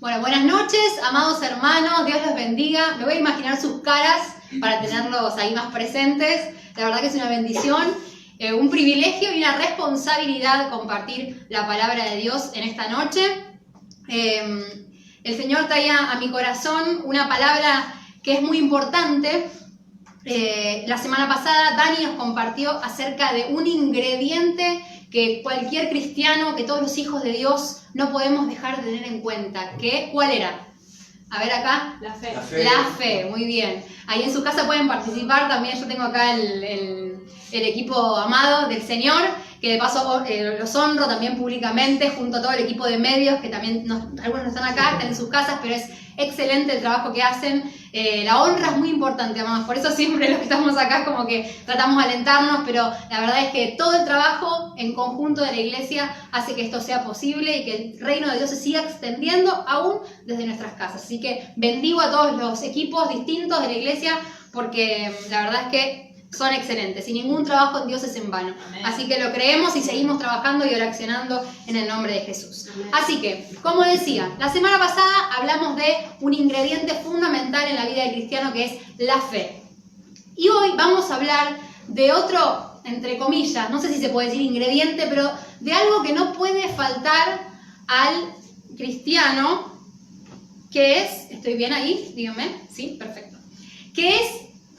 Bueno, buenas noches, amados hermanos, Dios los bendiga. Me voy a imaginar sus caras para tenerlos ahí más presentes. La verdad que es una bendición, un privilegio y una responsabilidad compartir la palabra de Dios en esta noche. El Señor traía a mi corazón una palabra que es muy importante. La semana pasada Dani nos compartió acerca de un ingrediente que cualquier cristiano, que todos los hijos de Dios no podemos dejar de tener en cuenta. ¿Cuál era? A ver acá. La fe. La fe, muy bien. Ahí en su casa pueden participar también. Yo tengo acá el equipo amado del Señor, que de paso los honro también públicamente, junto a todo el equipo de medios, que también algunos no están acá, están en sus casas, pero es excelente el trabajo que hacen. La honra es muy importante, amados, por eso siempre los que estamos acá como que tratamos de alentarnos, pero la verdad es que todo el trabajo en conjunto de la iglesia hace que esto sea posible y que el reino de Dios se siga extendiendo aún desde nuestras casas. Así que bendigo a todos los equipos distintos de la iglesia porque la verdad es que son excelentes y ningún trabajo en Dios es en vano. Amén. Así que lo creemos y seguimos trabajando y oracionando en el nombre de Jesús. Amén. Así que, como decía, la semana pasada hablamos de un ingrediente fundamental en la vida del cristiano que es la fe. Y hoy vamos a hablar de otro, entre comillas, no sé si se puede decir ingrediente, pero de algo que no puede faltar al cristiano, que es, ¿estoy bien ahí? Díganme, sí, perfecto. Que es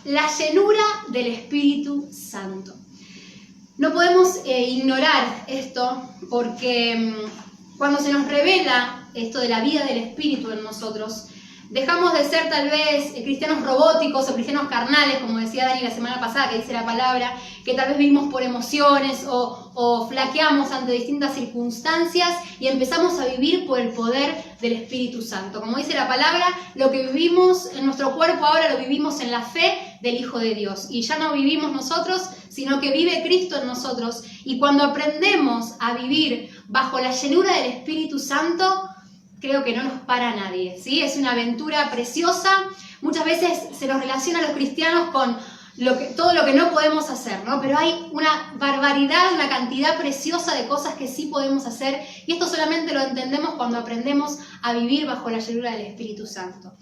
la llenura del Espíritu Santo. No podemos ignorar esto porque cuando se nos revela esto de la vida del Espíritu en nosotros, dejamos de ser tal vez cristianos robóticos o cristianos carnales, como decía Dani la semana pasada, que dice la palabra, que tal vez vivimos por emociones o flaqueamos ante distintas circunstancias y empezamos a vivir por el poder del Espíritu Santo. Como dice la palabra, lo que vivimos en nuestro cuerpo ahora lo vivimos en la fe del Hijo de Dios. Y ya no vivimos nosotros, sino que vive Cristo en nosotros. Y cuando aprendemos a vivir bajo la llenura del Espíritu Santo, creo que no nos para nadie, ¿sí? Es una aventura preciosa. Muchas veces se nos relaciona a los cristianos con todo lo que no podemos hacer, ¿no? Pero hay una barbaridad, una cantidad preciosa de cosas que sí podemos hacer. Y esto solamente lo entendemos cuando aprendemos a vivir bajo la llenura del Espíritu Santo.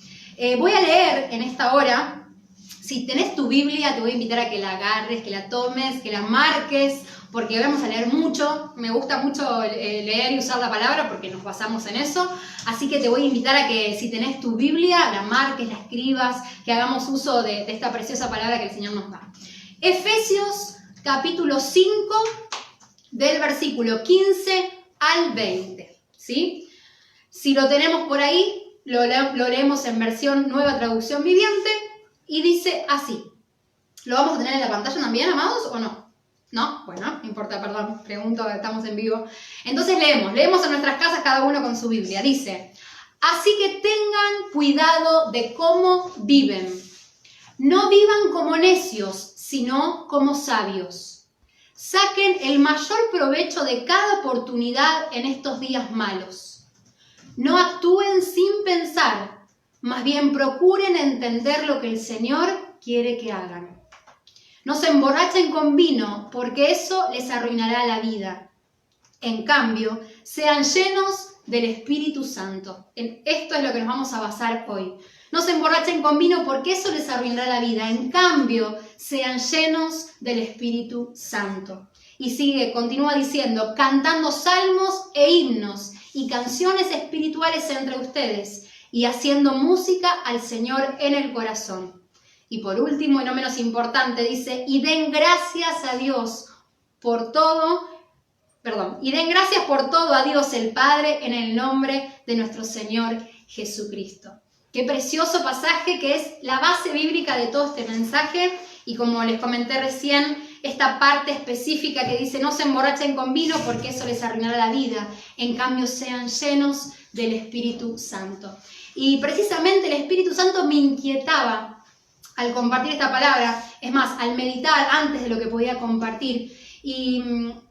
Voy a leer en esta hora. Si tenés tu Biblia, te voy a invitar a que la agarres, que la tomes, que la marques, porque vamos a leer mucho. Me gusta mucho leer y usar la palabra porque nos basamos en eso. Así que te voy a invitar a que si tenés tu Biblia, la marques, la escribas, que hagamos uso de esta preciosa palabra que el Señor nos da. Efesios capítulo 5, del versículo 15 al 20. ¿Sí? Si lo tenemos por ahí, lo leemos en versión Nueva Traducción Viviente. Y dice así. ¿Lo vamos a tener en la pantalla también, amados, o no? ¿No? Bueno, no importa, perdón, pregunto, estamos en vivo. Entonces leemos en nuestras casas cada uno con su Biblia. Dice, así que tengan cuidado de cómo viven. No vivan como necios, sino como sabios. Saquen el mayor provecho de cada oportunidad en estos días malos. No actúen sin pensar. Más bien procuren entender lo que el Señor quiere que hagan. No se emborrachen con vino, porque eso les arruinará la vida. En cambio, sean llenos del Espíritu Santo. En esto es lo que nos vamos a basar hoy. No se emborrachen con vino, porque eso les arruinará la vida. En cambio, sean llenos del Espíritu Santo. Y continúa diciendo, cantando salmos e himnos y canciones espirituales entre ustedes, y haciendo música al Señor en el corazón. Y por último, y no menos importante, dice, y den gracias por todo a Dios el Padre en el nombre de nuestro Señor Jesucristo. Qué precioso pasaje que es la base bíblica de todo este mensaje. Y como les comenté recién, esta parte específica que dice, no se emborrachen con vino porque eso les arruinará la vida. En cambio, sean llenos del Espíritu Santo. Y precisamente el Espíritu Santo me inquietaba al compartir esta palabra, es más, al meditar antes de lo que podía compartir. Y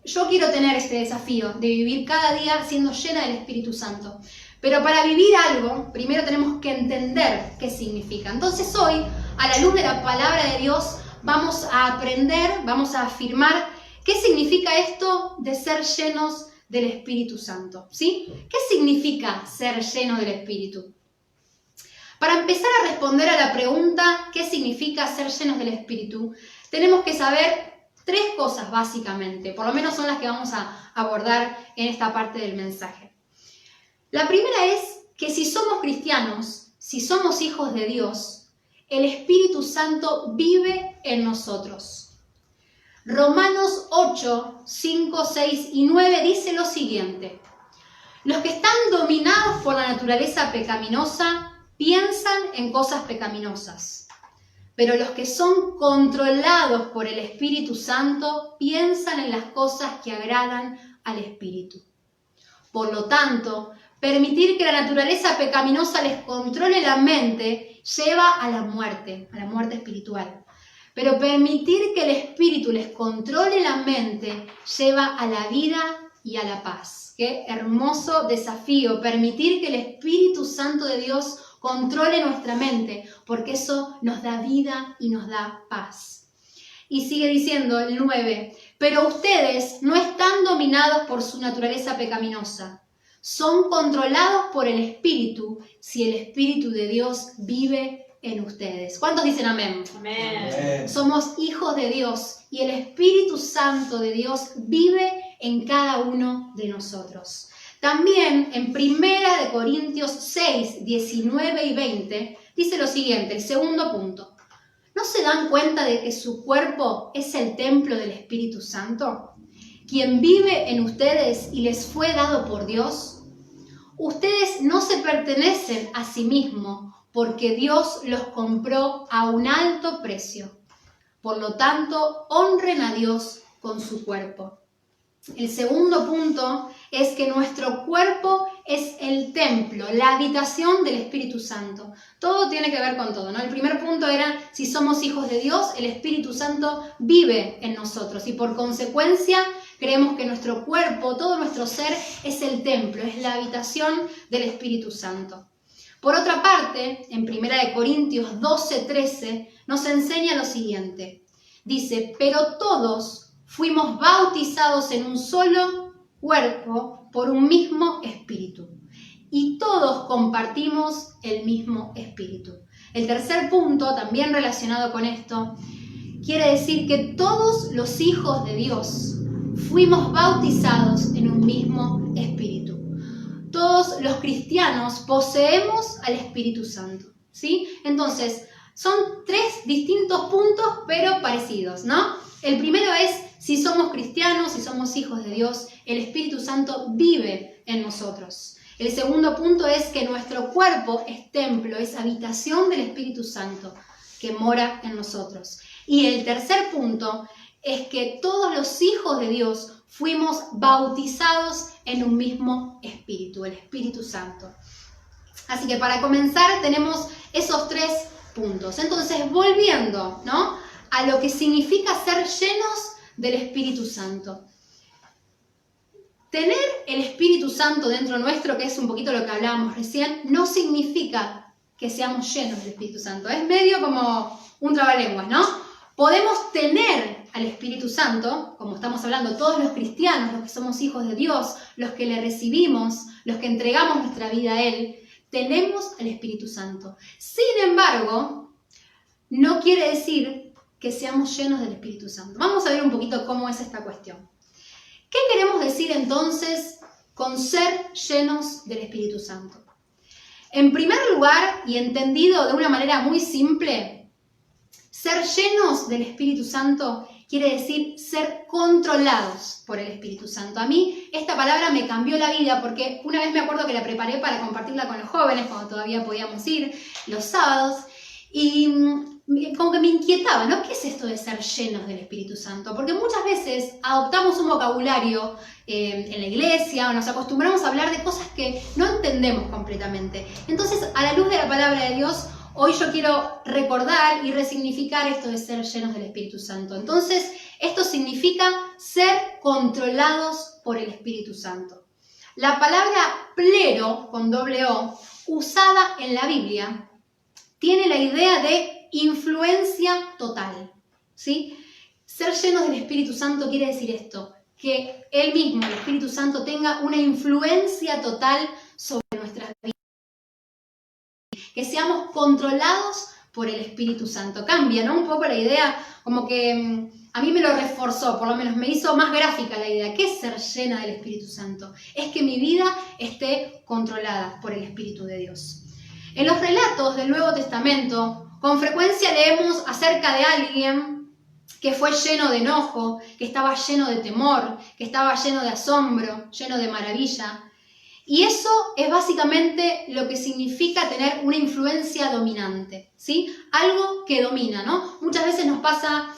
yo quiero tener este desafío de vivir cada día siendo llena del Espíritu Santo. Pero para vivir algo, primero tenemos que entender qué significa. Entonces hoy, a la luz de la palabra de Dios, vamos a aprender, vamos a afirmar qué significa esto de ser llenos del Espíritu Santo, ¿sí? ¿Qué significa ser lleno del Espíritu? Para empezar a responder a la pregunta ¿qué significa ser llenos del Espíritu? Tenemos que saber 3 cosas básicamente, por lo menos son las que vamos a abordar en esta parte del mensaje. La primera es que si somos cristianos, si somos hijos de Dios, el Espíritu Santo vive en nosotros. Romanos 8, 5, 6 y 9 dice lo siguiente: los que están dominados por la naturaleza pecaminosa piensan en cosas pecaminosas, pero los que son controlados por el Espíritu Santo piensan en las cosas que agradan al Espíritu. Por lo tanto, permitir que la naturaleza pecaminosa les controle la mente lleva a la muerte espiritual. Pero permitir que el Espíritu les controle la mente lleva a la vida y a la paz. Qué hermoso desafío, permitir que el Espíritu Santo de Dios controle nuestra mente, porque eso nos da vida y nos da paz. Y sigue diciendo el 9, pero ustedes no están dominados por su naturaleza pecaminosa, son controlados por el Espíritu, si el Espíritu de Dios vive en ustedes. ¿Cuántos dicen amén? Amén. Somos hijos de Dios y el Espíritu Santo de Dios vive en cada uno de nosotros. También en 1 Corintios 6, 19 y 20 dice lo siguiente, el segundo punto. ¿No se dan cuenta de que su cuerpo es el templo del Espíritu Santo, quien vive en ustedes y les fue dado por Dios? Ustedes no se pertenecen a sí mismos, porque Dios los compró a un alto precio. Por lo tanto, honren a Dios con su cuerpo. El segundo punto es que nuestro cuerpo es el templo, la habitación del Espíritu Santo. Todo tiene que ver con todo, ¿no? El primer punto era, si somos hijos de Dios, el Espíritu Santo vive en nosotros y por consecuencia creemos que nuestro cuerpo, todo nuestro ser es el templo, es la habitación del Espíritu Santo. Por otra parte, en 1 Corintios 12, 13 nos enseña lo siguiente. Dice, pero todos fuimos bautizados en un solo cuerpo por un mismo espíritu. Y todos compartimos el mismo espíritu. El tercer punto, también relacionado con esto, quiere decir que todos los hijos de Dios fuimos bautizados en un mismo espíritu. Todos los cristianos poseemos al Espíritu Santo, ¿sí? Entonces, son 3 distintos puntos, pero parecidos, ¿no? El primero es, si somos cristianos, si somos hijos de Dios, el Espíritu Santo vive en nosotros. El segundo punto es que nuestro cuerpo es templo, es habitación del Espíritu Santo que mora en nosotros. Y el tercer punto es que todos los hijos de Dios fuimos bautizados en un mismo espíritu, el Espíritu Santo. Así que para comenzar tenemos esos 3 puntos. Entonces, volviendo, ¿no?, a lo que significa ser llenos del Espíritu Santo. Tener el Espíritu Santo dentro nuestro, que es un poquito lo que hablábamos recién, no significa que seamos llenos del Espíritu Santo. Es medio como un trabalenguas, ¿no? Podemos tener al Espíritu Santo, como estamos hablando, todos los cristianos, los que somos hijos de Dios, los que le recibimos, los que entregamos nuestra vida a Él, tenemos al Espíritu Santo. Sin embargo, no quiere decir que seamos llenos del Espíritu Santo. Vamos a ver un poquito cómo es esta cuestión. ¿Qué queremos decir entonces con ser llenos del Espíritu Santo? En primer lugar, y entendido de una manera muy simple, ser llenos del Espíritu Santo quiere decir ser controlados por el Espíritu Santo. A mí esta palabra me cambió la vida porque una vez me acuerdo que la preparé para compartirla con los jóvenes cuando todavía podíamos ir los sábados y como que me inquietaba, ¿no? ¿Qué es esto de ser llenos del Espíritu Santo? Porque muchas veces adoptamos un vocabulario en la iglesia o nos acostumbramos a hablar de cosas que no entendemos completamente. Entonces, a la luz de la palabra de Dios, hoy yo quiero recordar y resignificar esto de ser llenos del Espíritu Santo. Entonces, esto significa ser controlados por el Espíritu Santo. La palabra plero, con doble O, usada en la Biblia, tiene la idea de influencia total, ¿sí? Ser llenos del Espíritu Santo quiere decir esto, que Él mismo, el Espíritu Santo, tenga una influencia total sobre nuestras vidas. Que seamos controlados por el Espíritu Santo. Cambia, ¿no? Un poco la idea, como que a mí me lo reforzó, por lo menos me hizo más gráfica la idea. ¿Qué es ser llena del Espíritu Santo? Es que mi vida esté controlada por el Espíritu de Dios. En los relatos del Nuevo Testamento, con frecuencia leemos acerca de alguien que fue lleno de enojo, que estaba lleno de temor, que estaba lleno de asombro, lleno de maravilla. Y eso es básicamente lo que significa tener una influencia dominante, ¿sí? Algo que domina, ¿no? Muchas veces nos pasa,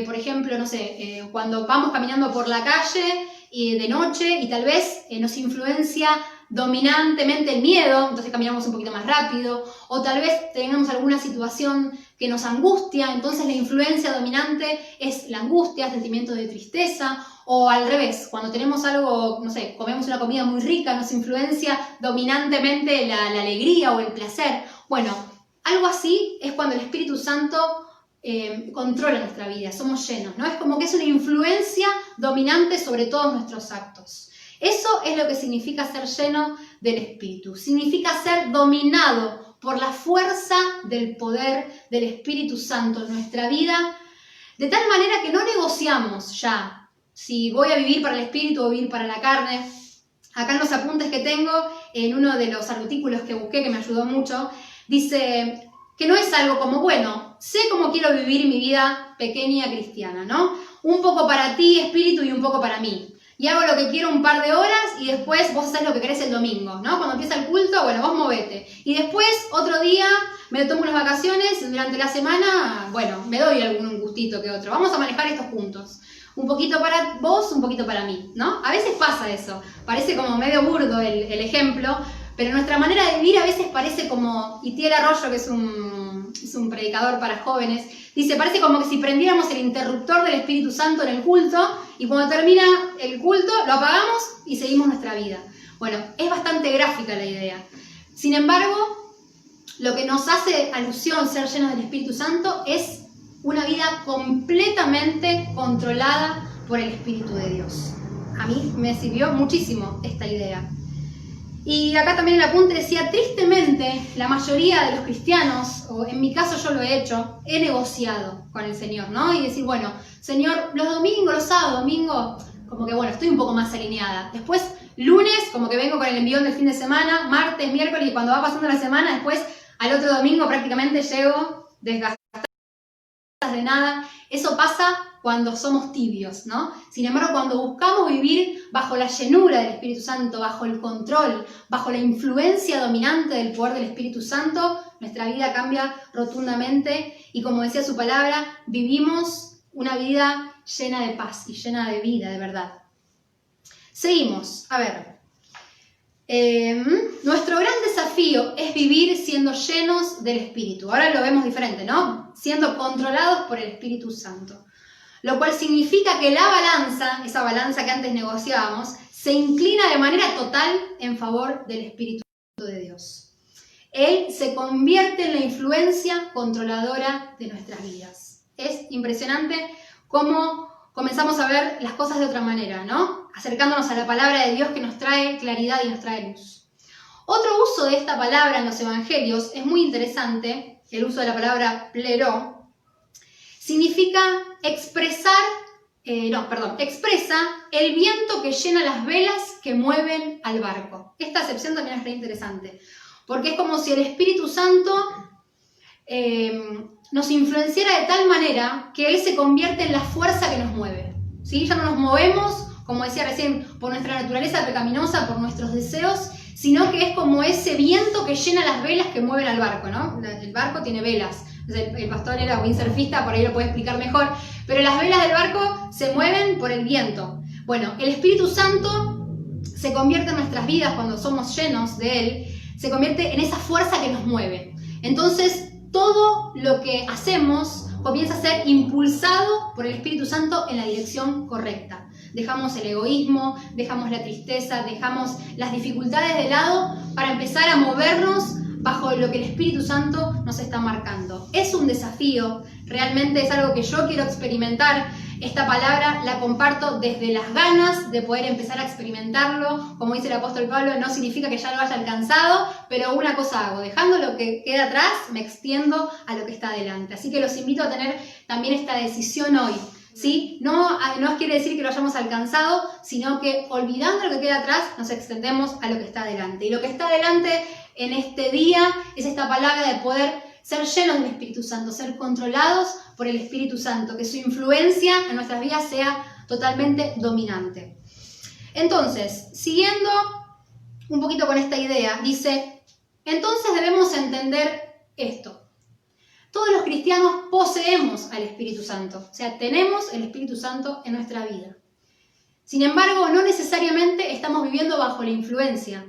por ejemplo, no sé, cuando vamos caminando por la calle de noche y tal vez nos influencia dominantemente el miedo, entonces caminamos un poquito más rápido, o tal vez tengamos alguna situación que nos angustia, entonces la influencia dominante es la angustia, sentimiento de tristeza, o al revés, cuando tenemos algo, no sé, comemos una comida muy rica, nos influencia dominantemente la alegría o el placer. Bueno, algo así es cuando el Espíritu Santo controla nuestra vida, somos llenos, ¿no? Es como que es una influencia dominante sobre todos nuestros actos. Eso es lo que significa ser lleno del Espíritu. Significa ser dominado por la fuerza del poder del Espíritu Santo en nuestra vida, de tal manera que no negociamos ya si voy a vivir para el Espíritu o vivir para la carne. Acá en los apuntes que tengo, en uno de los artículos que busqué, que me ayudó mucho, dice que no es algo como, bueno, sé cómo quiero vivir mi vida pequeña cristiana, ¿no? Un poco para ti, Espíritu, y un poco para mí. Y hago lo que quiero un par de horas y después vos haces lo que querés el domingo, ¿no? Cuando empieza el culto, bueno, vos movete. Y después, otro día, me tomo unas vacaciones y durante la semana, bueno, me doy algún gustito que otro. Vamos a manejar esto juntos. Un poquito para vos, un poquito para mí, ¿no? A veces pasa eso. Parece como medio burdo el ejemplo, pero nuestra manera de vivir a veces parece como Itiel Arroyo, que es un predicador para jóvenes, dice, parece como que si prendiéramos el interruptor del Espíritu Santo en el culto y cuando termina el culto lo apagamos y seguimos nuestra vida. Bueno, es bastante gráfica la idea. Sin embargo, lo que nos hace alusión ser llenos del Espíritu Santo es una vida completamente controlada por el Espíritu de Dios. A mí me sirvió muchísimo esta idea. Y acá también el apunte decía, tristemente, la mayoría de los cristianos, o en mi caso yo lo he hecho, he negociado con el Señor, ¿no? Y decir, bueno, Señor, los domingos, los sábados, domingo, como que bueno, estoy un poco más alineada. Después, lunes, como que vengo con el envión del fin de semana, martes, miércoles, y cuando va pasando la semana, después al otro domingo prácticamente llego desgastada de nada. Eso pasa cuando somos tibios, ¿no? Sin embargo, cuando buscamos vivir bajo la llenura del Espíritu Santo, bajo el control, bajo la influencia dominante del poder del Espíritu Santo, nuestra vida cambia rotundamente y, como decía su palabra, vivimos una vida llena de paz y llena de vida, de verdad. Seguimos, a ver. Nuestro gran desafío es vivir siendo llenos del Espíritu. Ahora lo vemos diferente, ¿no? Siendo controlados por el Espíritu Santo. Lo cual significa que la balanza, esa balanza que antes negociábamos, se inclina de manera total en favor del Espíritu de Dios. Él se convierte en la influencia controladora de nuestras vidas. Es impresionante cómo comenzamos a ver las cosas de otra manera, ¿no? Acercándonos a la palabra de Dios que nos trae claridad y nos trae luz. Otro uso de esta palabra en los evangelios es muy interesante, el uso de la palabra plero. Significa expresa el viento que llena las velas que mueven al barco. Esta acepción también es re interesante, porque es como si el Espíritu Santo nos influenciara de tal manera que Él se convierte en la fuerza que nos mueve, ¿sí? Ya no nos movemos, como decía recién, por nuestra naturaleza pecaminosa, por nuestros deseos, sino que es como ese viento que llena las velas que mueven al barco, ¿no? El barco tiene velas. El pastor era windsurfista, por ahí lo puede explicar mejor, pero las velas del barco se mueven por el viento. Bueno, el Espíritu Santo se convierte en nuestras vidas cuando somos llenos de Él, se convierte en esa fuerza que nos mueve. Entonces, todo lo que hacemos comienza a ser impulsado por el Espíritu Santo en la dirección correcta. Dejamos el egoísmo, dejamos la tristeza, dejamos las dificultades de lado para empezar a movernos bajo lo que el Espíritu Santo nos está marcando. Es un desafío, realmente es algo que yo quiero experimentar Esta palabra la comparto desde las ganas de poder empezar a experimentarlo. Como dice el apóstol Pablo, no significa que ya lo haya alcanzado, pero una cosa hago, dejando lo que queda atrás, me extiendo a lo que está adelante. Así que los invito a tener también esta decisión hoy, ¿sí? No quiere decir que lo hayamos alcanzado, sino que olvidando lo que queda atrás, nos extendemos a lo que está adelante. Y lo que está adelante en este día es esta palabra de poder ser llenos del Espíritu Santo, ser controlados por el Espíritu Santo, que su influencia en nuestras vidas sea totalmente dominante. Entonces, siguiendo un poquito con esta idea, dice, entonces debemos entender esto. Todos los cristianos poseemos al Espíritu Santo, o sea, tenemos el Espíritu Santo en nuestra vida. Sin embargo, no necesariamente estamos viviendo bajo la influencia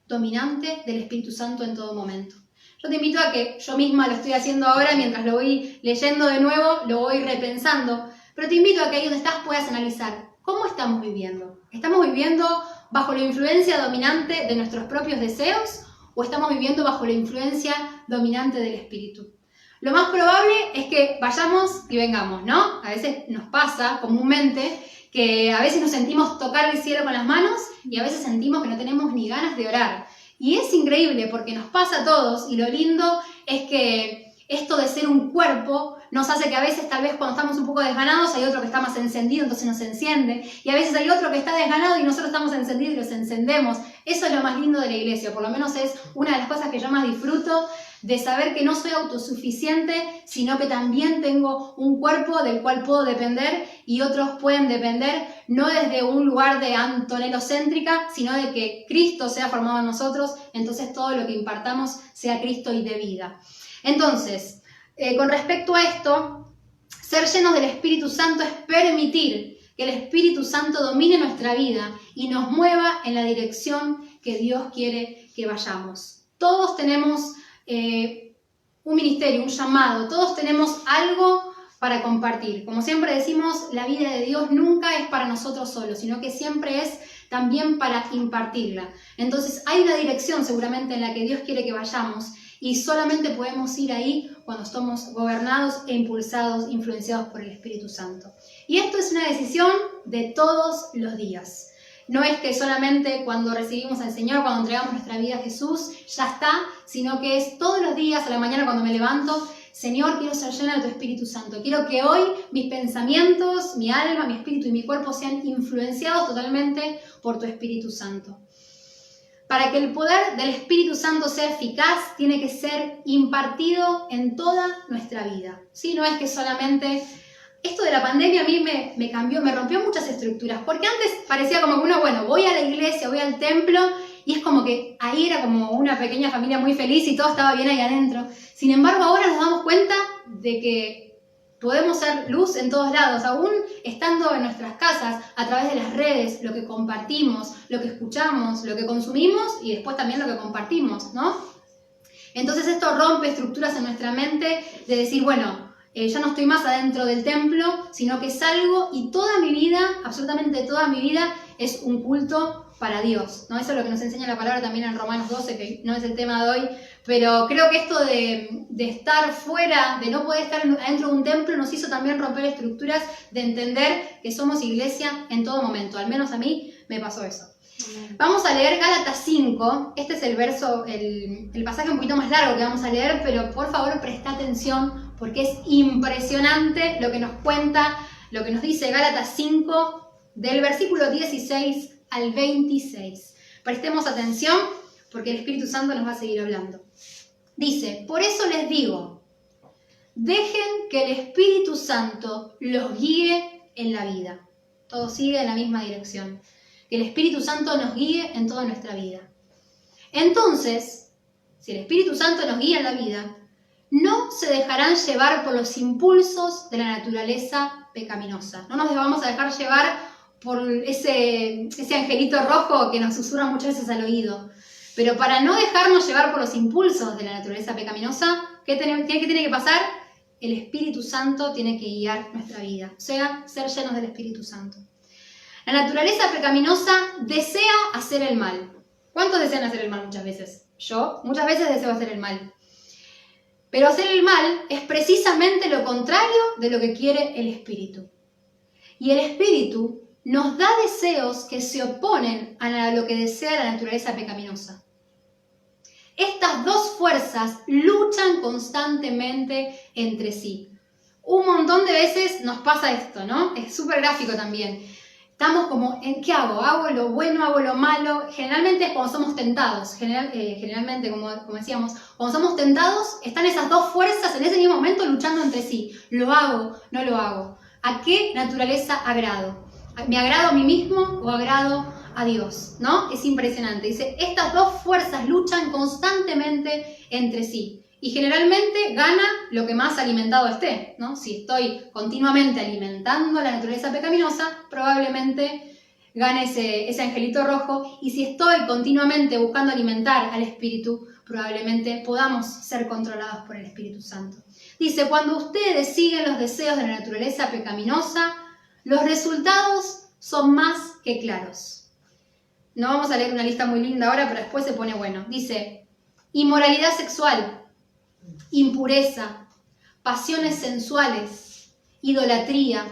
dominante del Espíritu Santo en todo momento. Yo te invito a que yo misma lo estoy haciendo ahora, mientras lo voy leyendo de nuevo, lo voy repensando, pero te invito a que ahí donde estás puedas analizar cómo estamos viviendo. ¿Estamos viviendo bajo la influencia dominante de nuestros propios deseos o estamos viviendo bajo la influencia dominante del Espíritu? Lo más probable es que vayamos y vengamos, ¿no? A veces nos pasa comúnmente que a veces nos sentimos tocar el cielo con las manos y a veces sentimos que no tenemos ni ganas de orar. Y es increíble porque nos pasa a todos y lo lindo es que esto de ser un cuerpo nos hace que a veces tal vez cuando estamos un poco desganados hay otro que está más encendido, entonces nos enciende. Y a veces hay otro que está desganado y nosotros estamos encendidos y los encendemos. Eso es lo más lindo de la iglesia, por lo menos es una de las cosas que yo más disfruto, de saber que no soy autosuficiente, sino que también tengo un cuerpo del cual puedo depender y otros pueden depender, no desde un lugar de antonelocéntrica, sino de que Cristo sea formado en nosotros, entonces todo lo que impartamos sea Cristo y de vida. Entonces, con respecto a esto, ser llenos del Espíritu Santo es permitir que el Espíritu Santo domine nuestra vida y nos mueva en la dirección que Dios quiere que vayamos. Todos tenemos un ministerio, un llamado, todos tenemos algo para compartir. Como siempre decimos, la vida de Dios nunca es para nosotros solos, sino que siempre es también para impartirla. Entonces hay una dirección seguramente en la que Dios quiere que vayamos y solamente podemos ir ahí cuando estamos gobernados e impulsados, influenciados por el Espíritu Santo. Y esto es una decisión de todos los días. No es que solamente cuando recibimos al Señor, cuando entregamos nuestra vida a Jesús, ya está, sino que es todos los días, a la mañana cuando me levanto, Señor, quiero ser llena de tu Espíritu Santo. Quiero que hoy mis pensamientos, mi alma, mi espíritu y mi cuerpo sean influenciados totalmente por tu Espíritu Santo. Para que el poder del Espíritu Santo sea eficaz, tiene que ser impartido en toda nuestra vida. ¿Sí? No es que solamente... Esto de la pandemia a mí me cambió, me rompió muchas estructuras, porque antes parecía como que uno, bueno, voy a la iglesia, voy al templo, y es como que ahí era como una pequeña familia muy feliz y todo estaba bien ahí adentro. Sin embargo, ahora nos damos cuenta de que podemos ser luz en todos lados, aún estando en nuestras casas, a través de las redes, lo que compartimos, lo que escuchamos, lo que consumimos y después también lo que compartimos, ¿no? Entonces esto rompe estructuras en nuestra mente de decir, bueno, ya no estoy más adentro del templo, sino que salgo y toda mi vida, absolutamente toda mi vida, es un culto para Dios, ¿no? Eso es lo que nos enseña la palabra también en Romanos 12, que no es el tema de hoy, pero creo que esto de estar fuera, de no poder estar adentro de un templo, nos hizo también romper estructuras de entender que somos iglesia en todo momento. Al menos a mí me pasó eso. Vamos a leer Gálatas 5, este es el verso, el pasaje un poquito más largo que vamos a leer, pero por favor presta atención porque es impresionante lo que nos cuenta, lo que nos dice Gálatas 5 del versículo 16 al 26. Prestemos atención porque el Espíritu Santo nos va a seguir hablando. Dice, por eso les digo, dejen que el Espíritu Santo los guíe en la vida. Todo sigue en la misma dirección. Que el Espíritu Santo nos guíe en toda nuestra vida. Entonces, si el Espíritu Santo nos guía en la vida, no se dejarán llevar por los impulsos de la naturaleza pecaminosa. No nos vamos a dejar llevar por ese angelito rojo que nos susurra muchas veces al oído. Pero para no dejarnos llevar por los impulsos de la naturaleza pecaminosa, ¿qué tiene que pasar? El Espíritu Santo tiene que guiar nuestra vida. O sea, ser llenos del Espíritu Santo. La naturaleza pecaminosa desea hacer el mal. ¿Cuántos desean hacer el mal muchas veces? Yo muchas veces deseo hacer el mal. Pero hacer el mal es precisamente lo contrario de lo que quiere el Espíritu. Y el Espíritu nos da deseos que se oponen a lo que desea la naturaleza pecaminosa. Estas dos fuerzas luchan constantemente entre sí. Un montón de veces nos pasa esto, ¿no? Es súper gráfico también. Estamos como, ¿en qué hago? ¿Hago lo bueno? ¿Hago lo malo? Generalmente es cuando somos tentados. Generalmente, como decíamos, cuando somos tentados, están esas dos fuerzas en ese mismo momento luchando entre sí. ¿Lo hago? ¿No lo hago? ¿A qué naturaleza agrado? ¿Me agrado a mí mismo o agrado a Dios? ¿No? Es impresionante. Dice, estas dos fuerzas luchan constantemente entre sí. Y generalmente gana lo que más alimentado esté, ¿no? Si estoy continuamente alimentando la naturaleza pecaminosa, probablemente gane ese angelito rojo. Y si estoy continuamente buscando alimentar al Espíritu, probablemente podamos ser controlados por el Espíritu Santo. Dice, cuando ustedes siguen los deseos de la naturaleza pecaminosa, los resultados son más que claros. No vamos a leer una lista muy linda ahora, pero después se pone bueno. Dice, inmoralidad sexual, impureza, pasiones sensuales, idolatría,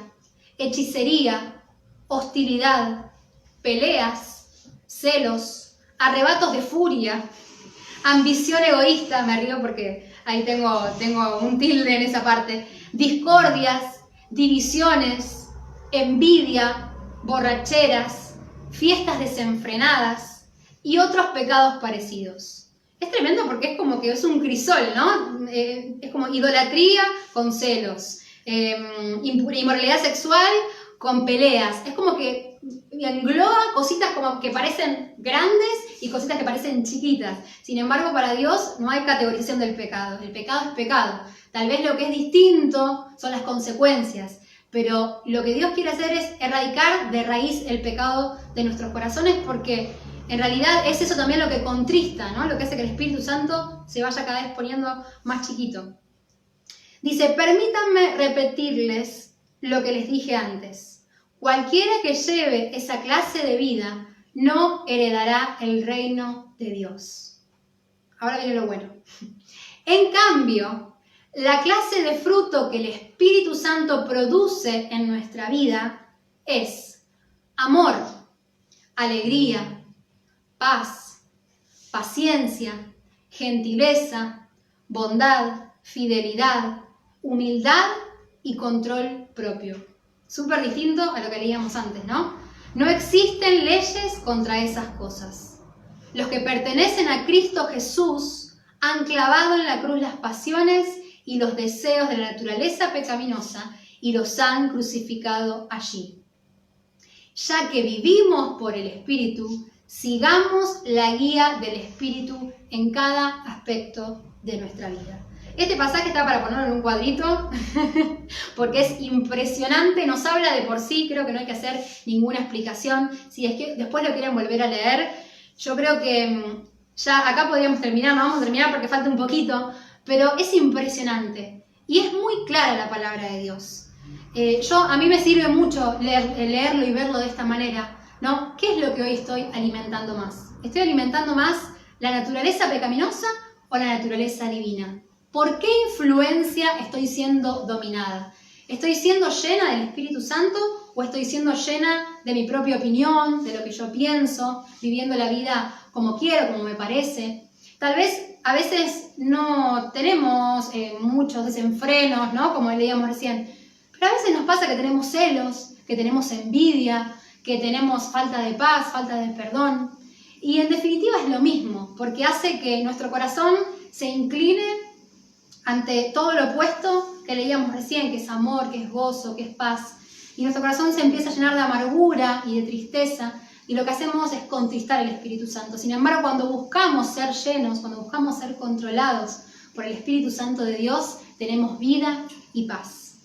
hechicería, hostilidad, peleas, celos, arrebatos de furia, ambición egoísta, me río porque ahí tengo un tilde en esa parte, discordias, divisiones, envidia, borracheras, fiestas desenfrenadas y otros pecados parecidos. Es tremendo porque es como que es un crisol, ¿no? Es como idolatría con celos, inmoralidad sexual con peleas. Es como que engloba cositas como que parecen grandes y cositas que parecen chiquitas. Sin embargo, para Dios no hay categorización del pecado. El pecado es pecado. Tal vez lo que es distinto son las consecuencias. Pero lo que Dios quiere hacer es erradicar de raíz el pecado de nuestros corazones, porque en realidad es eso también lo que contrista, ¿no? Lo que hace que el Espíritu Santo se vaya cada vez poniendo más chiquito. Dice, permítanme repetirles lo que les dije antes. Cualquiera que lleve esa clase de vida no heredará el reino de Dios. Ahora viene lo bueno. En cambio, la clase de fruto que el Espíritu Santo produce en nuestra vida es amor, alegría, paz, paciencia, gentileza, bondad, fidelidad, humildad y control propio. Súper distinto a lo que leíamos antes, ¿no? No existen leyes contra esas cosas. Los que pertenecen a Cristo Jesús han clavado en la cruz las pasiones y los deseos de la naturaleza pecaminosa y los han crucificado allí. Ya que vivimos por el Espíritu, sigamos la guía del Espíritu en cada aspecto de nuestra vida. Este pasaje está para ponerlo en un cuadrito, porque es impresionante, nos habla de por sí, creo que no hay que hacer ninguna explicación. Si es que después lo quieren volver a leer, yo creo que ya acá podríamos terminar, no vamos a terminar porque falta un poquito, pero es impresionante y es muy clara la palabra de Dios. A mí me sirve mucho leerlo y verlo de esta manera, ¿no? ¿Qué es lo que hoy estoy alimentando más? ¿Estoy alimentando más la naturaleza pecaminosa o la naturaleza divina? ¿Por qué influencia estoy siendo dominada? ¿Estoy siendo llena del Espíritu Santo o estoy siendo llena de mi propia opinión, de lo que yo pienso, viviendo la vida como quiero, como me parece? Tal vez a veces no tenemos muchos desenfrenos, ¿no? Como leíamos recién, pero a veces nos pasa que tenemos celos, que tenemos envidia, que tenemos falta de paz, falta de perdón. Y en definitiva es lo mismo, porque hace que nuestro corazón se incline ante todo lo opuesto que leíamos recién, que es amor, que es gozo, que es paz. Y nuestro corazón se empieza a llenar de amargura y de tristeza, y lo que hacemos es contristar al Espíritu Santo. Sin embargo, cuando buscamos ser llenos, cuando buscamos ser controlados por el Espíritu Santo de Dios, tenemos vida y paz.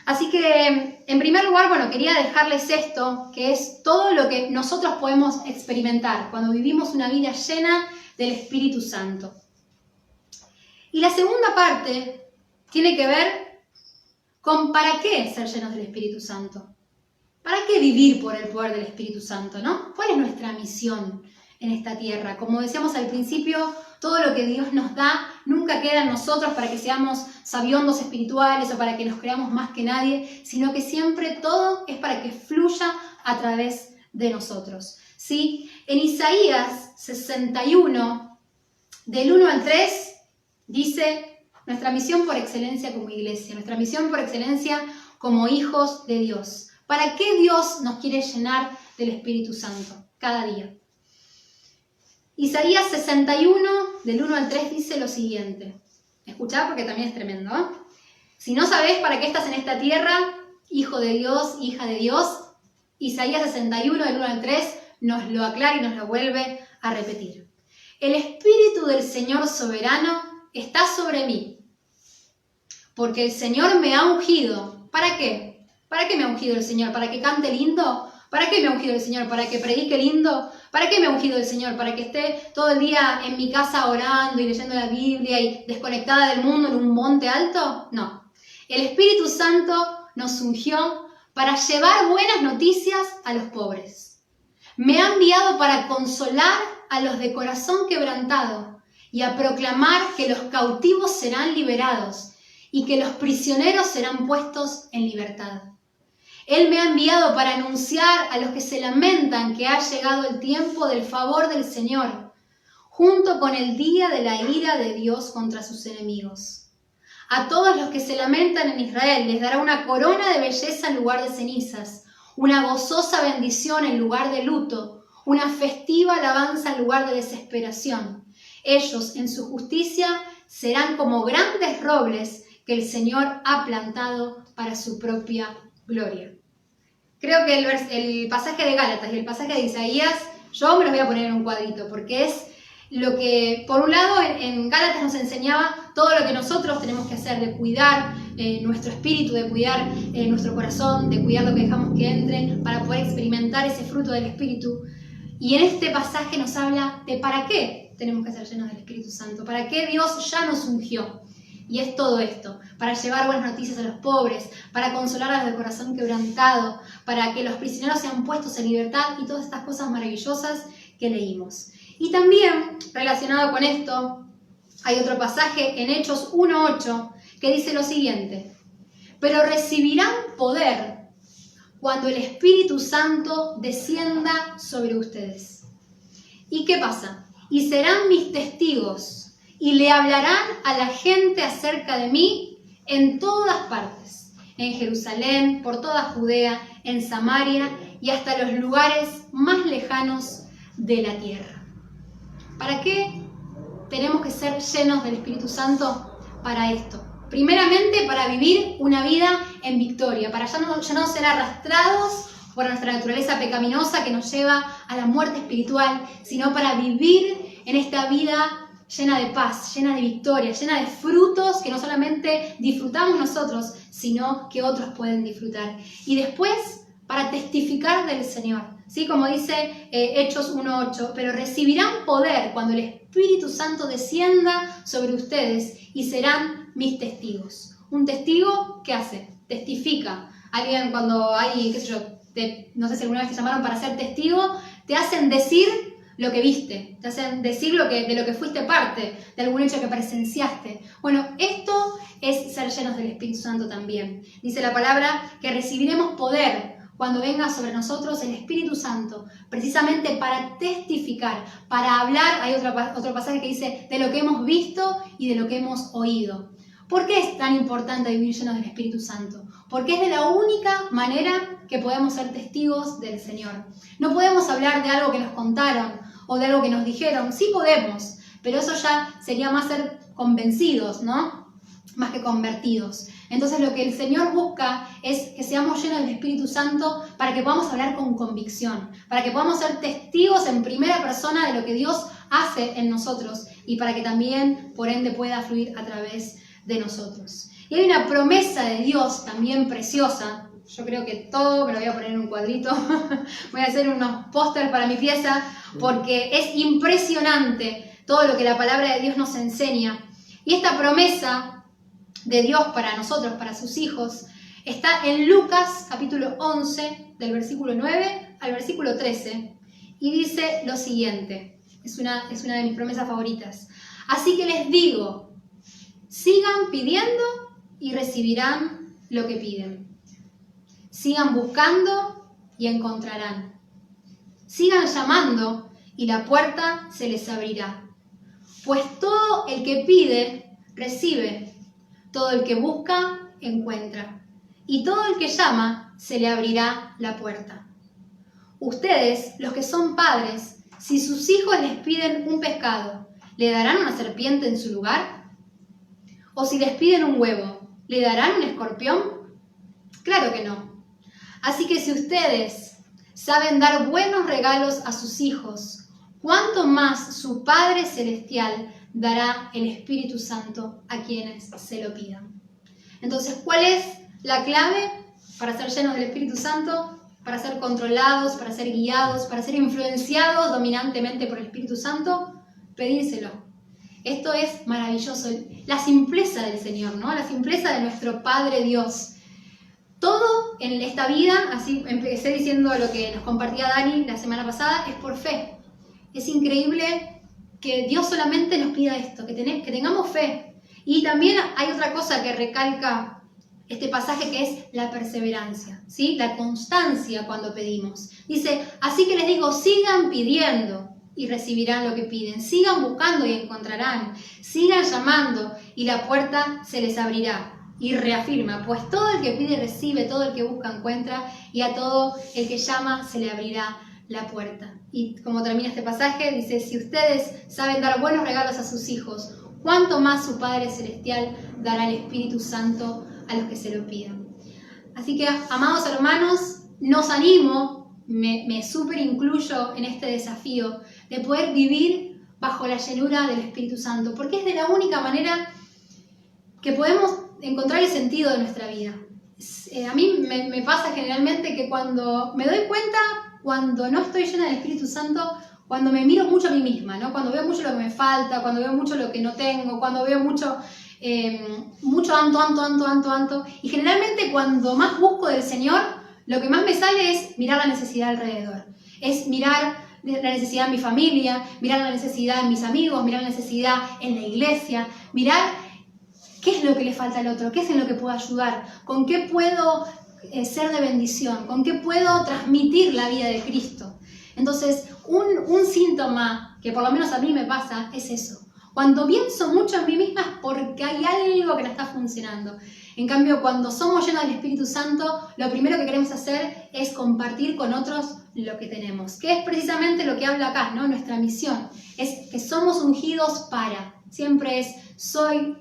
Así que, en primer lugar, quería dejarles esto, que es todo lo que nosotros podemos experimentar cuando vivimos una vida llena del Espíritu Santo. Y la segunda parte tiene que ver con para qué ser llenos del Espíritu Santo. ¿Para qué vivir por el poder del Espíritu Santo, no? ¿Cuál es nuestra misión en esta tierra? Como decíamos al principio, todo lo que Dios nos da nunca queda en nosotros para que seamos sabiondos espirituales o para que nos creamos más que nadie, sino que siempre todo es para que fluya a través de nosotros, ¿sí? En Isaías 61, del 1 al 3, dice: nuestra misión por excelencia como iglesia, nuestra misión por excelencia como hijos de Dios. ¿Para qué Dios nos quiere llenar del Espíritu Santo cada día? Isaías 61, del 1 al 3, dice lo siguiente. Escuchá porque también es tremendo, ¿eh? Si no sabés para qué estás en esta tierra, hijo de Dios, hija de Dios, Isaías 61, del 1 al 3, nos lo aclara y nos lo vuelve a repetir. El Espíritu del Señor soberano está sobre mí, porque el Señor me ha ungido. ¿Para qué? ¿Para qué me ha ungido el Señor? ¿Para que cante lindo? ¿Para qué me ha ungido el Señor? ¿Para que predique lindo? ¿Para qué me ha ungido el Señor? ¿Para que esté todo el día en mi casa orando y leyendo la Biblia y desconectada del mundo en un monte alto? No. El Espíritu Santo nos ungió para llevar buenas noticias a los pobres. Me ha enviado para consolar a los de corazón quebrantado y a proclamar que los cautivos serán liberados y que los prisioneros serán puestos en libertad. Él me ha enviado para anunciar a los que se lamentan que ha llegado el tiempo del favor del Señor, junto con el día de la ira de Dios contra sus enemigos. A todos los que se lamentan en Israel les dará una corona de belleza en lugar de cenizas, una gozosa bendición en lugar de luto, una festiva alabanza en lugar de desesperación. Ellos, en su justicia, serán como grandes robles que el Señor ha plantado para su propia gloria. Creo que el pasaje de Gálatas y el pasaje de Isaías, yo me los voy a poner en un cuadrito, porque es lo que, por un lado, en Gálatas nos enseñaba todo lo que nosotros tenemos que hacer, de cuidar nuestro espíritu, de cuidar nuestro corazón, de cuidar lo que dejamos que entre, para poder experimentar ese fruto del Espíritu. Y en este pasaje nos habla de para qué tenemos que ser llenos del Espíritu Santo, para qué Dios ya nos ungió. Y es todo esto, para llevar buenas noticias a los pobres, para consolar a los de corazón quebrantado, para que los prisioneros sean puestos en libertad y todas estas cosas maravillosas que leímos. Y también, relacionado con esto, hay otro pasaje en Hechos 1:8 que dice lo siguiente: pero recibirán poder cuando el Espíritu Santo descienda sobre ustedes. ¿Y qué pasa? Y serán mis testigos, y le hablarán a la gente acerca de mí en todas partes, en Jerusalén, por toda Judea, en Samaria y hasta los lugares más lejanos de la tierra. ¿Para qué tenemos que ser llenos del Espíritu Santo? Para esto. Primeramente, para vivir una vida en victoria, para ya no ser arrastrados por nuestra naturaleza pecaminosa que nos lleva a la muerte espiritual, sino para vivir en esta vida llena de paz, llena de victoria, llena de frutos que no solamente disfrutamos nosotros, sino que otros pueden disfrutar. Y después, para testificar del Señor, ¿sí? Como dice Hechos 1:8, pero recibirán poder cuando el Espíritu Santo descienda sobre ustedes y serán mis testigos. Un testigo, ¿qué hace? Testifica. Alguien cuando hay, qué sé yo, no sé si alguna vez te llamaron para ser testigo, te hacen decir lo que viste, te hacen decir de lo que fuiste parte, de algún hecho que presenciaste. Bueno, esto es ser llenos del Espíritu Santo también. Dice la palabra que recibiremos poder cuando venga sobre nosotros el Espíritu Santo, precisamente para testificar, para hablar. Hay otro pasaje que dice de lo que hemos visto y de lo que hemos oído. ¿Por qué es tan importante vivir llenos del Espíritu Santo? Porque es de la única manera que podemos ser testigos del Señor. No podemos hablar de algo que nos contaron o de algo que nos dijeron. Sí podemos, pero eso ya sería más ser convencidos, ¿no? Más que convertidos. Entonces lo que el Señor busca es que seamos llenos del Espíritu Santo para que podamos hablar con convicción, para que podamos ser testigos en primera persona de lo que Dios hace en nosotros y para que también, por ende, pueda fluir a través de nosotros. Y hay una promesa de Dios también preciosa. Yo creo que todo me lo voy a poner en un cuadrito. Voy a hacer unos pósters para mi pieza porque es impresionante todo lo que la palabra de Dios nos enseña. Y esta promesa de Dios para nosotros, para sus hijos, está en Lucas capítulo 11, del versículo 9 al versículo 13. Y dice lo siguiente, es una de mis promesas favoritas. Así que les digo, sigan pidiendo y recibirán lo que piden. Sigan buscando y encontrarán. Sigan llamando y la puerta se les abrirá. Pues todo el que pide, recibe. Todo el que busca, encuentra. Y todo el que llama, se le abrirá la puerta. Ustedes, los que son padres, si sus hijos les piden un pescado, ¿le darán una serpiente en su lugar? ¿O si les piden un huevo, ¿le darán un escorpión? Claro que no. Así que si ustedes saben dar buenos regalos a sus hijos, ¿cuánto más su Padre Celestial dará el Espíritu Santo a quienes se lo pidan? Entonces, ¿cuál es la clave para ser llenos del Espíritu Santo? Para ser controlados, para ser guiados, para ser influenciados dominantemente por el Espíritu Santo, pedírselo. Esto es maravilloso, la simpleza del Señor, ¿no? La simpleza de nuestro Padre Dios. Todo en esta vida, así empecé diciendo lo que nos compartía Dani la semana pasada, es por fe. Es increíble que Dios solamente nos pida esto, que tengamos fe. Y también hay otra cosa que recalca este pasaje, que es la perseverancia, ¿sí? La constancia cuando pedimos. Dice, así que les digo, sigan pidiendo y recibirán lo que piden. Sigan buscando y encontrarán. Sigan llamando y la puerta se les abrirá. Y reafirma, pues todo el que pide recibe, todo el que busca encuentra, y a todo el que llama se le abrirá la puerta. Y como termina este pasaje, dice, si ustedes saben dar buenos regalos a sus hijos, ¿cuánto más su Padre Celestial dará el Espíritu Santo a los que se lo pidan? Así que, amados hermanos, nos animo, me súper incluyo en este desafío de poder vivir bajo la llenura del Espíritu Santo, porque es de la única manera que podemos encontrar el sentido de nuestra vida. A mí me pasa generalmente que cuando me doy cuenta, cuando no estoy llena del Espíritu Santo, cuando me miro mucho a mí misma, ¿no? Cuando veo mucho lo que me falta, cuando veo mucho lo que no tengo, cuando veo mucho anto. Y generalmente cuando más busco del Señor, lo que más me sale es mirar la necesidad alrededor. Es mirar la necesidad en mi familia, mirar la necesidad en mis amigos, mirar la necesidad en la iglesia, mirar qué es lo que le falta al otro, qué es en lo que puedo ayudar, con qué puedo ser de bendición, con qué puedo transmitir la vida de Cristo. Entonces, un síntoma que por lo menos a mí me pasa es eso. Cuando pienso mucho en mí misma es porque hay algo que no está funcionando. En cambio, cuando somos llenos del Espíritu Santo, lo primero que queremos hacer es compartir con otros lo que tenemos, que es precisamente lo que habla acá, ¿no? Nuestra misión es que somos ungidos para, siempre es soy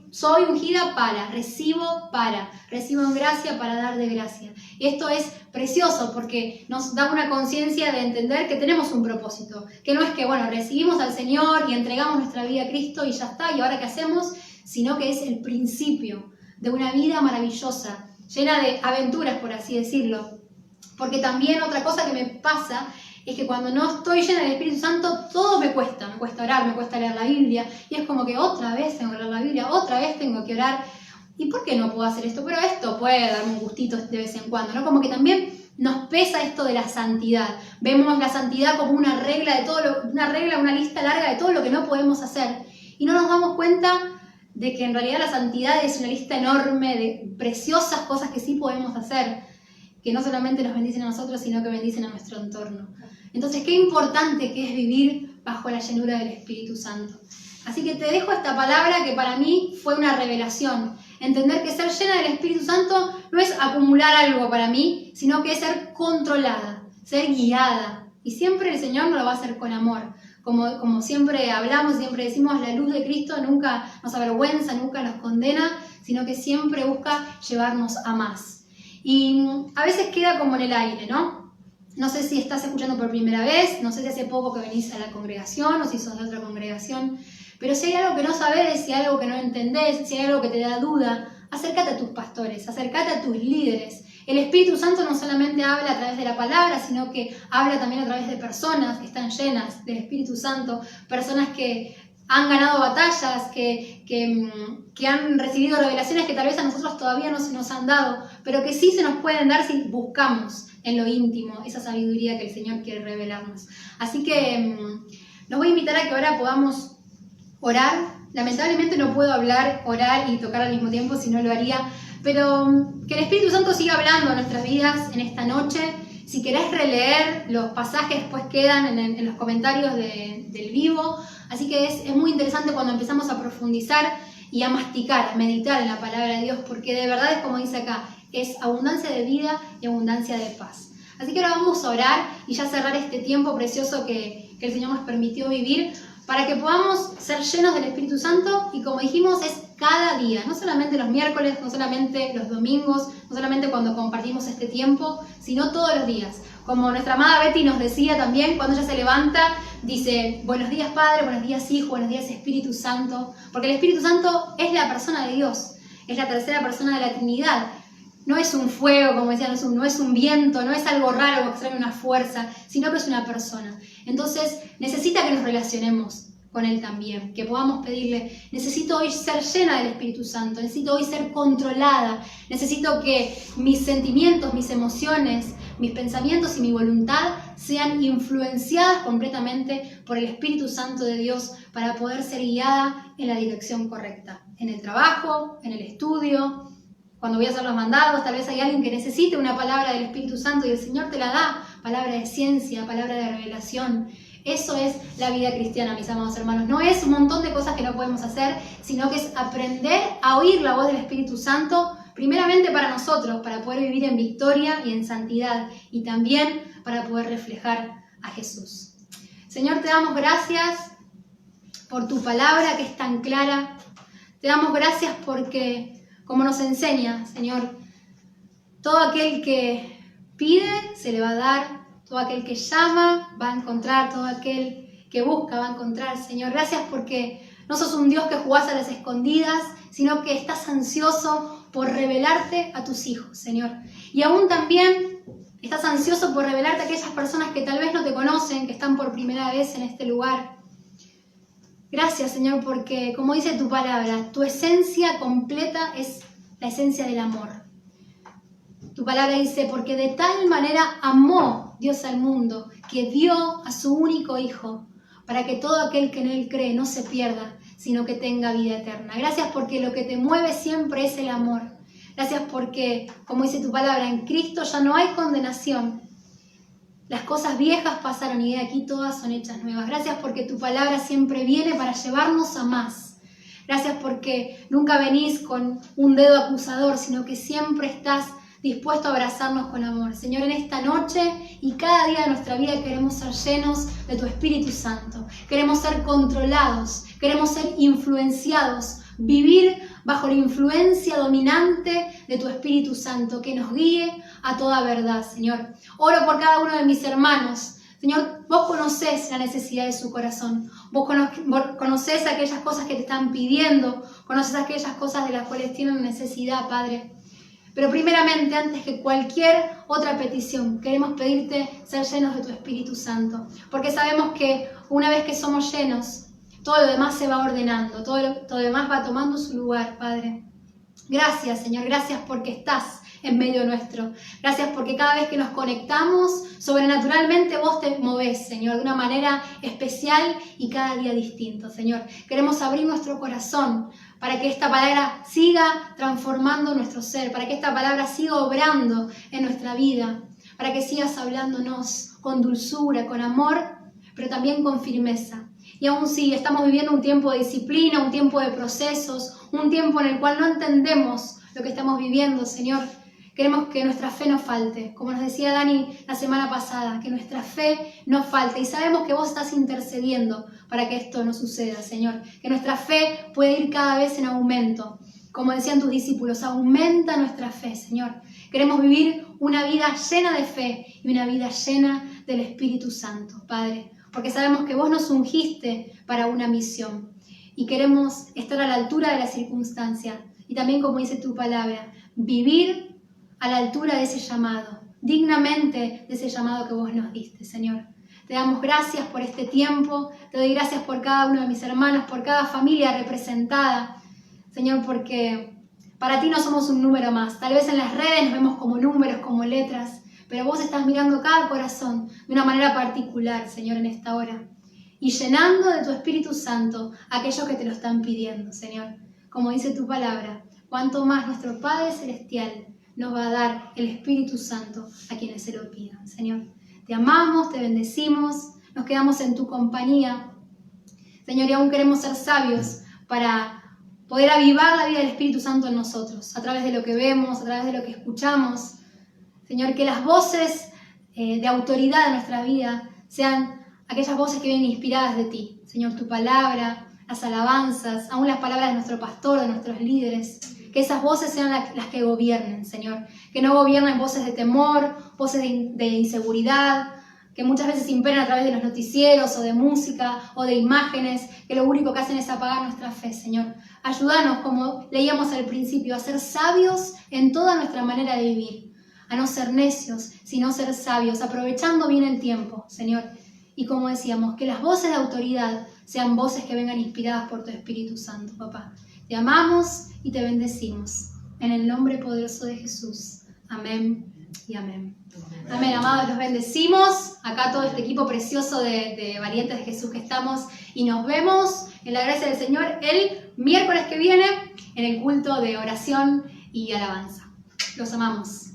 ungida para, recibo en gracia para dar de gracia. Y esto es precioso porque nos da una conciencia de entender que tenemos un propósito, que no es que, bueno, recibimos al Señor y entregamos nuestra vida a Cristo y ya está, y ahora qué hacemos, sino que es el principio de una vida maravillosa, llena de aventuras, por así decirlo. Porque también otra cosa que me pasa es que cuando no estoy llena del Espíritu Santo, todo me cuesta orar, me cuesta leer la Biblia, y es como que otra vez tengo que leer la Biblia, otra vez tengo que orar, ¿y por qué no puedo hacer esto? Pero esto puede darme un gustito de vez en cuando, ¿no? Como que también nos pesa esto de la santidad, vemos la santidad como una regla, una lista larga de todo lo que no podemos hacer, y no nos damos cuenta de que en realidad la santidad es una lista enorme de preciosas cosas que sí podemos hacer, que no solamente nos bendicen a nosotros, sino que bendicen a nuestro entorno. Entonces, qué importante que es vivir bajo la llenura del Espíritu Santo. Así que te dejo esta palabra que para mí fue una revelación. Entender que ser llena del Espíritu Santo no es acumular algo para mí, sino que es ser controlada, ser guiada. Y siempre el Señor nos lo va a hacer con amor. Como siempre hablamos, siempre decimos, la luz de Cristo nunca nos avergüenza, nunca nos condena, sino que siempre busca llevarnos a más. Y a veces queda como en el aire, ¿no? No sé si estás escuchando por primera vez, no sé si hace poco que venís a la congregación o si sos de otra congregación, pero si hay algo que no sabés, si hay algo que no entendés, si hay algo que te da duda, acércate a tus pastores, acércate a tus líderes. El Espíritu Santo no solamente habla a través de la palabra, sino que habla también a través de personas que están llenas del Espíritu Santo, personas que han ganado batallas, que han recibido revelaciones que tal vez a nosotros todavía no se nos han dado, pero que sí se nos pueden dar si buscamos en lo íntimo esa sabiduría que el Señor quiere revelarnos. Así que los voy a invitar a que ahora podamos orar lamentablemente no puedo hablar, orar y tocar al mismo tiempo, si no lo haría, pero que el Espíritu Santo siga hablando a nuestras vidas en esta noche. Si querés releer, los pasajes después quedan en los comentarios del vivo, así que es muy interesante cuando empezamos a profundizar y a masticar, a meditar en la palabra de Dios, porque de verdad es como dice acá, es abundancia de vida y abundancia de paz. Así que ahora vamos a orar y ya cerrar este tiempo precioso que el Señor nos permitió vivir, para que podamos ser llenos del Espíritu Santo, y como dijimos, es cada día, no solamente los miércoles, no solamente los domingos, no solamente cuando compartimos este tiempo, sino todos los días. Como nuestra amada Betty nos decía también, cuando ella se levanta, dice, buenos días Padre, buenos días Hijo, buenos días Espíritu Santo, porque el Espíritu Santo es la persona de Dios, es la tercera persona de la Trinidad. No es un fuego, como decía, no es un viento, no es algo raro, extraño, una fuerza, sino que es una persona. Entonces necesita que nos relacionemos con Él también, que podamos pedirle, necesito hoy ser llena del Espíritu Santo, necesito hoy ser controlada, necesito que mis sentimientos, mis emociones, mis pensamientos y mi voluntad sean influenciadas completamente por el Espíritu Santo de Dios para poder ser guiada en la dirección correcta, en el trabajo, en el estudio. Cuando voy a hacer los mandados, tal vez hay alguien que necesite una palabra del Espíritu Santo y el Señor te la da, palabra de ciencia, palabra de revelación. Eso es la vida cristiana, mis amados hermanos. No es un montón de cosas que no podemos hacer, sino que es aprender a oír la voz del Espíritu Santo, primeramente para nosotros, para poder vivir en victoria y en santidad, y también para poder reflejar a Jesús. Señor, te damos gracias por tu palabra que es tan clara. Te damos gracias porque, como nos enseña, Señor, todo aquel que pide se le va a dar, todo aquel que llama va a encontrar, todo aquel que busca va a encontrar. Señor, gracias porque no sos un Dios que jugás a las escondidas, sino que estás ansioso por revelarte a tus hijos, Señor. Y aún también estás ansioso por revelarte a aquellas personas que tal vez no te conocen, que están por primera vez en este lugar. Gracias, Señor, porque, como dice tu palabra, tu esencia completa es la esencia del amor. Tu palabra dice, porque de tal manera amó Dios al mundo, que dio a su único Hijo, para que todo aquel que en Él cree no se pierda, sino que tenga vida eterna. Gracias porque lo que te mueve siempre es el amor. Gracias porque, como dice tu palabra, en Cristo ya no hay condenación. Las cosas viejas pasaron y de aquí todas son hechas nuevas. Gracias porque tu palabra siempre viene para llevarnos a más. Gracias porque nunca venís con un dedo acusador, sino que siempre estás dispuesto a abrazarnos con amor. Señor, en esta noche y cada día de nuestra vida queremos ser llenos de tu Espíritu Santo. Queremos ser controlados, queremos ser influenciados, vivir bajo la influencia dominante de tu Espíritu Santo, que nos guíe a toda verdad, Señor. Oro por cada uno de mis hermanos. Señor, vos conocés la necesidad de su corazón. Vos conocés aquellas cosas que te están pidiendo, conocés aquellas cosas de las cuales tienen necesidad, Padre. Pero primeramente, antes que cualquier otra petición, queremos pedirte ser llenos de tu Espíritu Santo. Porque sabemos que una vez que somos llenos, todo lo demás se va ordenando, todo lo demás va tomando su lugar, Padre. Gracias, Señor, gracias porque estás en medio nuestro. Gracias porque cada vez que nos conectamos, sobrenaturalmente vos te movés, Señor, de una manera especial y cada día distinto, Señor. Queremos abrir nuestro corazón para que esta palabra siga transformando nuestro ser, para que esta palabra siga obrando en nuestra vida, para que sigas hablándonos con dulzura, con amor, pero también con firmeza. Y aún si estamos viviendo un tiempo de disciplina, un tiempo de procesos, un tiempo en el cual no entendemos lo que estamos viviendo, Señor, queremos que nuestra fe no falte. Como nos decía Dani la semana pasada, que nuestra fe no falte. Y sabemos que vos estás intercediendo para que esto no suceda, Señor. Que nuestra fe puede ir cada vez en aumento. Como decían tus discípulos, aumenta nuestra fe, Señor. Queremos vivir una vida llena de fe y una vida llena del Espíritu Santo, Padre. Porque sabemos que vos nos ungiste para una misión. Y queremos estar a la altura de la circunstancia. Y también, como dice tu palabra, vivir a la altura de ese llamado, dignamente de ese llamado que vos nos diste, Señor. Te damos gracias por este tiempo, te doy gracias por cada uno de mis hermanos, por cada familia representada, Señor, porque para ti no somos un número más. Tal vez en las redes nos vemos como números, como letras, pero vos estás mirando cada corazón de una manera particular, Señor, en esta hora. y llenando de tu Espíritu Santo a aquellos que te lo están pidiendo, Señor. Como dice tu palabra, cuanto más nuestro Padre Celestial nos va a dar el Espíritu Santo a quienes se lo pidan, Señor. Te amamos, te bendecimos, nos quedamos en tu compañía, Señor, y aún queremos ser sabios para poder avivar la vida del Espíritu Santo en nosotros, a través de lo que vemos, a través de lo que escuchamos. Señor, que las voces de autoridad de nuestra vida sean aquellas voces que vienen inspiradas de ti. Señor, tu palabra, las alabanzas, aún las palabras de nuestro pastor, de nuestros líderes. Que esas voces sean las que gobiernen, Señor. Que no gobiernen voces de temor, voces de inseguridad, que muchas veces imperan a través de los noticieros o de música o de imágenes, que lo único que hacen es apagar nuestra fe, Señor. Ayúdanos, como leíamos al principio, a ser sabios en toda nuestra manera de vivir, a no ser necios, sino ser sabios, aprovechando bien el tiempo, Señor. Y como decíamos, que las voces de autoridad sean voces que vengan inspiradas por tu Espíritu Santo, papá. Te amamos y te bendecimos. En el nombre poderoso de Jesús. Amén y amén. Amén, amados, los bendecimos. Acá todo este equipo precioso de Valientes de Jesús que estamos. Y nos vemos en la gracia del Señor el miércoles que viene en el culto de oración y alabanza. Los amamos.